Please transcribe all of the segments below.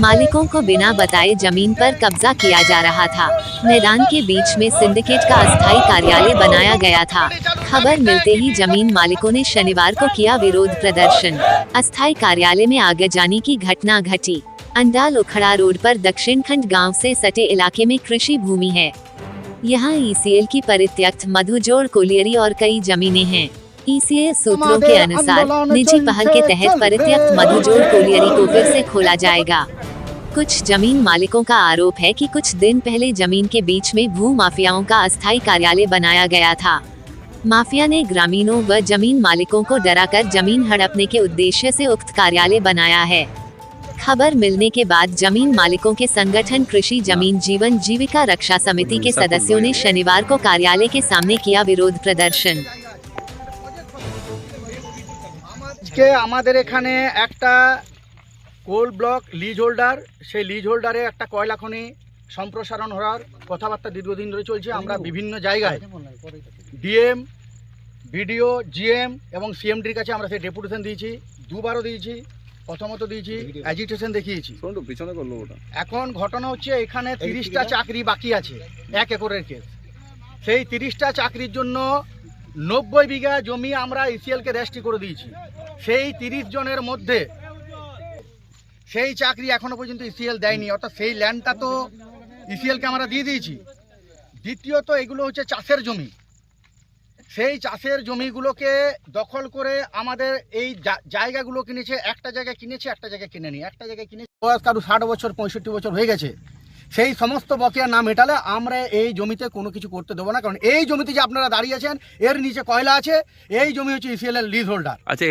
मालिकों को बिना बताए जमीन पर कब्जा किया जा रहा था। मैदान के बीच में सिंडिकेट का अस्थायी कार्यालय बनाया गया था। खबर मिलते ही जमीन मालिकों ने शनिवार को किया विरोध प्रदर्शन। अस्थायी कार्यालय में आगजनी की घटना घटी। अंडाल उखड़ा रोड पर दक्षिण खंड गाँव से सटे इलाके में कृषि भूमि है। यहाँ ईसीएल की परित्यक्त मधुजोड़ कोलियरी और कई जमीनें हैं। ईसीएल सूत्रों के अनुसार निजी पहल के तहत परित्यक्त मधुजोड़ कोलियरी को फिर से खोला जाएगा। कुछ जमीन मालिकों का आरोप है कि कुछ दिन पहले जमीन के बीच में भू माफियाओं का अस्थायी कार्यालय बनाया गया था। माफिया ने ग्रामीणों व जमीन मालिकों को डराकर जमीन हड़पने के उद्देश्य से उक्त कार्यालय बनाया है। खबर मिलने के बाद जमीन मालिकों के संगठन कृषि जमीन जीवन जीविका रक्षा समिति के सदस्यों ने शनिवार को कार्यालय के सामने किया विरोध प्रदर्शन। আজকে আমাদের এখানে একটা কোল ব্লক লিজ হোল্ডার, সেই লিজ হোল্ডারে একটা কয়লা খনি সম্প্রসারণ হওয়ার কথাবার্তা দীর্ঘদিন ধরে চলছে। আমরা বিভিন্ন জায়গায় ডিএম, বিডিও, জিএম এবং সিএমডির কাছে আমরা সেই ডেপুটেশন দিয়েছি, দুবারও দিয়েছি। প্রথমত দিয়েছি, অ্যাজিটেশন দেখিয়েছি। এখন ঘটনা হচ্ছে এখানে 30টা চাকরি বাকি আছে, 1 একরের কেস। সেই 30টা চাকরির জন্য 90 বিঘা জমি আমরা ইসিএলকে রেজিস্ট্রি করে দিয়েছি। সেই 30 জনের মধ্যে সেই চাকরি এখনো পর্যন্ত ইসিএল দেয়নি, অর্থাৎ সেই ল্যান্ডটা তো ইসিএলকে আমরা দিয়ে দিয়েছি। দ্বিতীয়ত এগুলো হচ্ছে চাষের জমি। সেই চাষের জমিগুলোকে দখল করে আমাদের এই জায়গাগুলো কিনেছে। একটা জায়গায় কিনেছে, একটা জায়গায় কিনেনি। একটা জায়গায় কিনেছে বয়স কারো 60 বছর 65 বছর হয়ে গেছে। সেই সমস্ত বকেয়া না মেটালে আমরা এই জমিতে কোনো কিছু করতে দেবো না। কারণ এই জমিতে যে আপনারা দাঁড়িয়ে আছেন এর নিচে কয়লা আছে। এই জমি হচ্ছে ইসিএল এর লিজ হোল্ডার। আচ্ছা,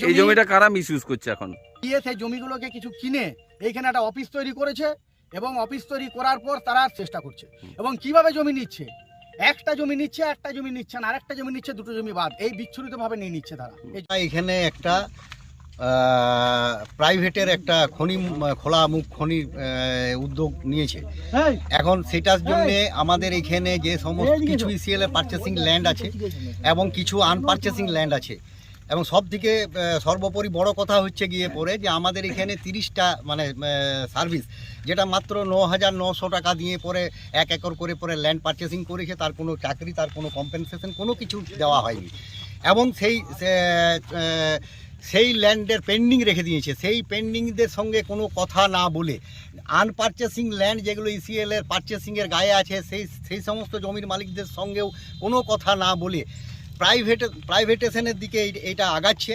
এই জমিটা কারা মিসইউজ করছে এখন? সেই জমিগুলোকে কিছু কিনে এইখানে একটা অফিস তৈরি করেছে এবং অফিস তৈরি করার পর তারা চেষ্টা করছে। এবং কিভাবে জমি নিচ্ছে, একটা জমি নিচ্ছে, একটা জমি নিচ্ছে না, আরেকটা জমি নিচ্ছে, দুটো জমি বাদ, এই বিচ্ছুরিতভাবে নিয়ে নিচ্ছে তারা। এখানে একটা প্রাইভেটের একটা খনি খোলা মুখ খনি উদ্যোগ নিয়েছে। এখন সেটার জন্য আমাদের এখানে যে সমস্ত কিছু ইসিএল এর পারচেসিং ল্যান্ড আছে এবং কিছু আনপারচেসিং ল্যান্ড আছে। এবং সব থেকে সর্বোপরি বড় কথা হচ্ছে গিয়ে পড়ে যে আমাদের এখানে 30টা মানে সার্ভিস, যেটা মাত্র 9,900 টাকা দিয়ে পরে 1 একর করে পরে ল্যান্ড পারচেসিং করেছে। তার কোনো চাকরি, তার কোনো কম্পেনসেশন, কোনো কিছু দেওয়া হয়নি। এবং সেই ল্যান্ডের পেন্ডিং রেখে দিয়েছে। সেই পেন্ডিংদের সঙ্গে কোনো কথা না বলে আনপারচেসিং ল্যান্ড যেগুলো ইসিএল এর পারচেসিংয়ের গায়ে আছে সেই সমস্ত জমির মালিকদের সঙ্গেও কোনো কথা না বলে প্রাইভেটেশনের দিকে এটা আগাচ্ছে।